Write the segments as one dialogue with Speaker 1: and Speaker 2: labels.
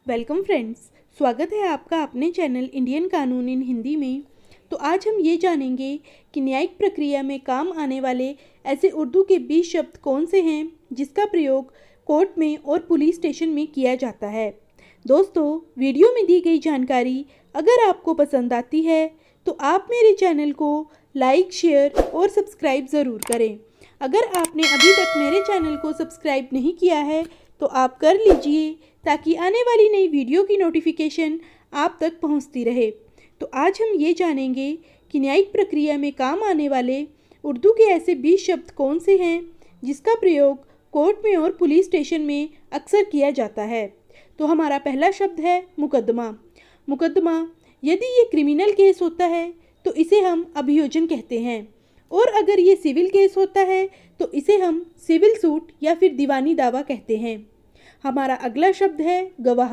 Speaker 1: Welcome friends, स्वागत है आपका अपने चैनल इंडियन कानून इन हिंदी में। तो आज हम ये जानेंगे कि न्यायिक प्रक्रिया में काम आने वाले ऐसे उर्दू के 20 शब्द कौन से हैं जिसका प्रयोग कोर्ट में और पुलिस स्टेशन में किया जाता है। दोस्तों, वीडियो में दी गई जानकारी अगर आपको पसंद आती है तो आप मेरे चैनल को लाइक, शेयर और सब्सक्राइब ज़रूर करें। अगर आपने अभी तक मेरे चैनल को सब्सक्राइब नहीं किया है तो आप कर लीजिए ताकि आने वाली नई वीडियो की नोटिफिकेशन आप तक पहुंचती रहे। तो आज हम ये जानेंगे कि न्यायिक प्रक्रिया में काम आने वाले उर्दू के ऐसे 20 शब्द कौन से हैं जिसका प्रयोग कोर्ट में और पुलिस स्टेशन में अक्सर किया जाता है। तो हमारा पहला शब्द है मुकदमा। मुकदमा, यदि ये क्रिमिनल केस होता है तो इसे हम अभियोजन कहते हैं, और अगर ये सिविल केस होता है तो इसे हम सिविल सूट या फिर दीवानी दावा कहते हैं। हमारा अगला शब्द है गवाह।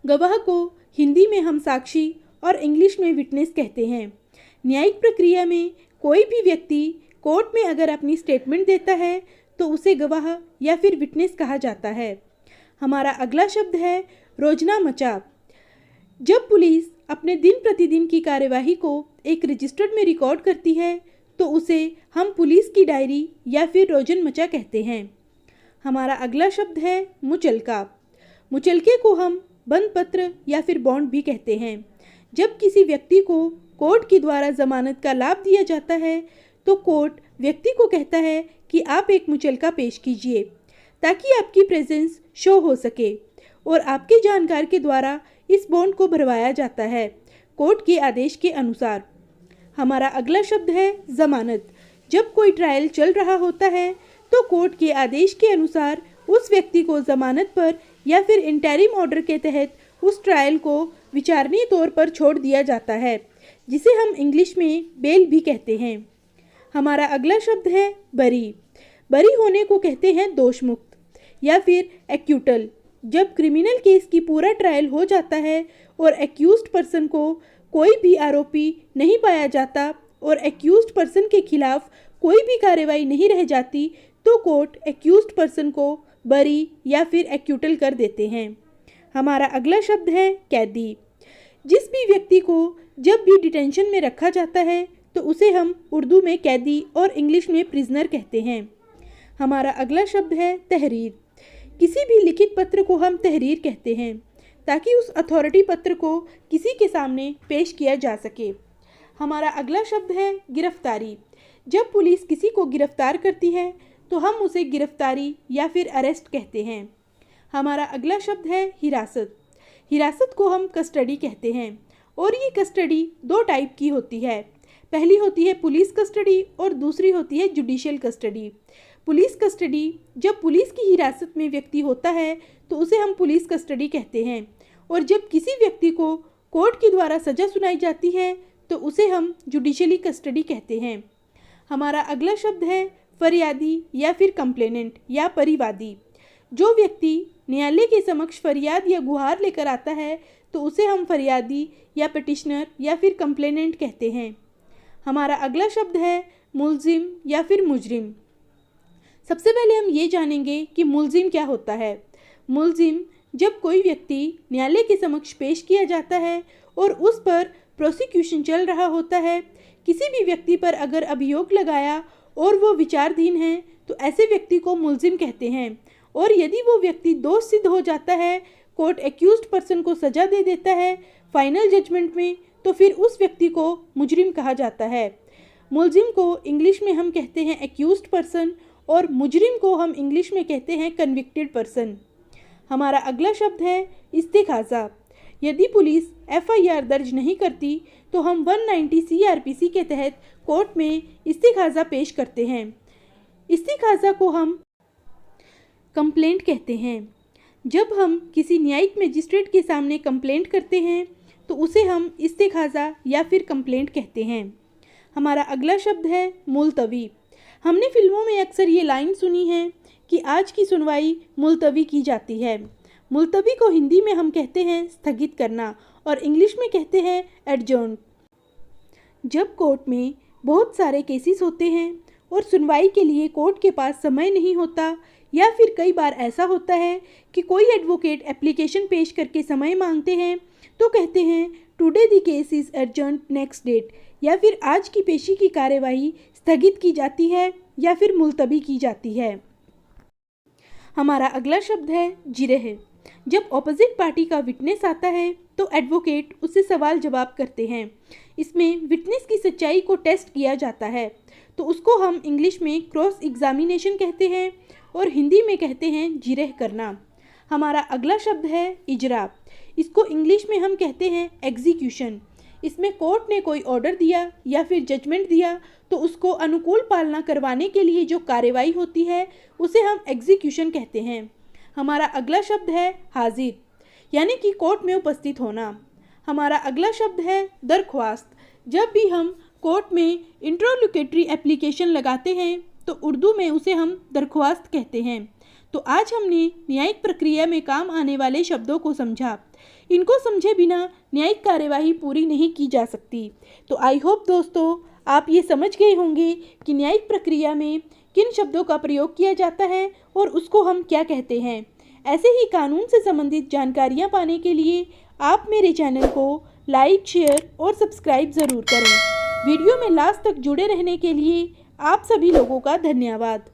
Speaker 1: गवाह को हिंदी में हम साक्षी और इंग्लिश में विटनेस कहते हैं। न्यायिक प्रक्रिया में कोई भी व्यक्ति कोर्ट में अगर अपनी स्टेटमेंट देता है तो उसे गवाह या फिर विटनेस कहा जाता है। हमारा अगला शब्द है रोजनामचा। जब पुलिस अपने दिन प्रतिदिन की कार्यवाही को एक रजिस्टर्ड में रिकॉर्ड करती है तो उसे हम पुलिस की डायरी या फिर रोजनमचा कहते हैं। हमारा अगला शब्द है मुचलका। मुचलके को हम बंद पत्र या फिर बॉन्ड भी कहते हैं। जब किसी व्यक्ति को कोर्ट के द्वारा जमानत का लाभ दिया जाता है तो कोर्ट व्यक्ति को कहता है कि आप एक मुचलका पेश कीजिए ताकि आपकी प्रेजेंस शो हो सके, और आपके जानकार के द्वारा इस बॉन्ड को भरवाया जाता है कोर्ट के आदेश के अनुसार। हमारा अगला शब्द है जमानत। जब कोई ट्रायल चल रहा होता है तो कोर्ट के आदेश के अनुसार उस व्यक्ति को जमानत पर या फिर इंटरिम ऑर्डर के तहत उस ट्रायल को विचारणीय तौर पर छोड़ दिया जाता है, जिसे हम इंग्लिश में बेल भी कहते हैं। हमारा अगला शब्द है बरी। बरी होने को कहते हैं दोषमुक्त या फिर एक्यूटल। जब क्रिमिनल केस की पूरा ट्रायल हो जाता है और एक्यूज्ड पर्सन को कोई भी आरोपी नहीं पाया जाता और एक्यूज्ड पर्सन के खिलाफ कोई भी कार्रवाई नहीं रह जाती तो कोर्ट एक्यूज्ड पर्सन को बरी या फिर एक्यूटल कर देते हैं। हमारा अगला शब्द है कैदी। जिस भी व्यक्ति को जब भी डिटेंशन में रखा जाता है तो उसे हम उर्दू में कैदी और इंग्लिश में प्रिजनर कहते हैं। हमारा अगला शब्द है तहरीर। किसी भी लिखित पत्र को हम तहरीर कहते हैं ताकि उस अथॉरिटी पत्र को किसी के सामने पेश किया जा सके। हमारा अगला शब्द है गिरफ्तारी। जब पुलिस किसी को गिरफ्तार करती है तो हम उसे गिरफ्तारी या फिर अरेस्ट कहते हैं। हमारा अगला शब्द है हिरासत। हिरासत को हम कस्टडी कहते हैं, और ये कस्टडी दो टाइप की होती है। पहली होती है पुलिस कस्टडी और दूसरी होती है जुडिशियल कस्टडी। पुलिस कस्टडी, जब पुलिस की हिरासत में व्यक्ति होता है तो उसे हम पुलिस कस्टडी कहते हैं, और जब किसी व्यक्ति को कोर्ट के द्वारा सज़ा सुनाई जाती है तो उसे हम जुडिशियली कस्टडी कहते हैं। हमारा अगला शब्द है फरियादी या फिर कंप्लेनेंट या परिवादी। जो व्यक्ति न्यायालय के समक्ष फरियाद या गुहार लेकर आता है तो उसे हम फरियादी या पिटिशनर या फिर कंप्लेनेंट कहते हैं। हमारा अगला शब्द है मुलजिम या फिर मुजरिम। सबसे पहले हम ये जानेंगे कि मुलजिम क्या होता है। मुलजिम, जब कोई व्यक्ति न्यायालय के समक्ष पेश किया जाता है और उस पर प्रोसिक्यूशन चल रहा होता है, किसी भी व्यक्ति पर अगर अभियोग लगाया और वो विचाराधीन है तो ऐसे व्यक्ति को मुलजिम कहते हैं, और यदि वो व्यक्ति दोष सिद्ध हो जाता है, कोर्ट एक्यूज्ड पर्सन को सज़ा दे देता है फाइनल जजमेंट में, तो फिर उस व्यक्ति को मुजरिम कहा जाता है। मुलजिम को इंग्लिश में हम कहते हैं एक्यूज्ड पर्सन और मुजरिम को हम इंग्लिश में कहते हैं कन्विक्टेड पर्सन। हमारा अगला शब्द है इस्तिखाज़ा। यदि पुलिस एफआईआर दर्ज नहीं करती तो हम 190 सीआरपीसी के तहत कोर्ट में इस्तिखाज़ा पेश करते हैं। इस्तिखाज़ा को हम कंप्लेंट कहते हैं। जब हम किसी न्यायिक मजिस्ट्रेट के सामने कंप्लेंट करते हैं तो उसे हम इस्तिखाज़ा या फिर कंप्लेंट कहते हैं। हमारा अगला शब्द है मुलतवी। हमने फिल्मों में अक्सर ये लाइन सुनी है कि आज की सुनवाई मुलतवी की जाती है। मुलतवी को हिंदी में हम कहते हैं स्थगित करना और इंग्लिश में कहते हैं एडजर्न। जब कोर्ट में बहुत सारे केसेस होते हैं और सुनवाई के लिए कोर्ट के पास समय नहीं होता या फिर कई बार ऐसा होता है कि कोई एडवोकेट एप्लीकेशन पेश करके समय मांगते हैं तो कहते हैं today the case is urgent next date, या फिर आज की पेशी की कार्यवाही स्थगित की जाती है या फिर मुलतवी की जाती है। हमारा अगला शब्द है जिरह। जब ऑपोजिट पार्टी का विटनेस आता है तो एडवोकेट उससे सवाल जवाब करते हैं। इसमें विटनेस की सच्चाई को टेस्ट किया जाता है, तो उसको हम इंग्लिश में क्रॉस एग्जामिनेशन कहते हैं और हिंदी में कहते हैं जिरह करना। हमारा अगला शब्द है इजरा। इसको इंग्लिश में हम कहते हैं एग्जीक्यूशन। इसमें कोर्ट ने कोई ऑर्डर दिया या फिर जजमेंट दिया तो उसको अनुकूल पालना करवाने के लिए जो कार्रवाई होती है उसे हम एग्जीक्यूशन कहते हैं। हमारा अगला शब्द है हाजिर, यानी कि कोर्ट में उपस्थित होना। हमारा अगला शब्द है दरख्वास्त। जब भी हम कोर्ट में इंट्रोलोकेटरी एप्लीकेशन लगाते हैं तो उर्दू में उसे हम दरख्वास्त कहते हैं। तो आज हमने न्यायिक प्रक्रिया में काम आने वाले शब्दों को समझा। इनको समझे बिना न्यायिक कार्यवाही पूरी नहीं की जा सकती। तो आई होप दोस्तों आप ये समझ गए होंगे कि न्यायिक प्रक्रिया में किन शब्दों का प्रयोग किया जाता है और उसको हम क्या कहते हैं। ऐसे ही कानून से संबंधित जानकारियाँ पाने के लिए आप मेरे चैनल को लाइक, शेयर और सब्सक्राइब ज़रूर करें। वीडियो में लास्ट तक जुड़े रहने के लिए आप सभी लोगों का धन्यवाद।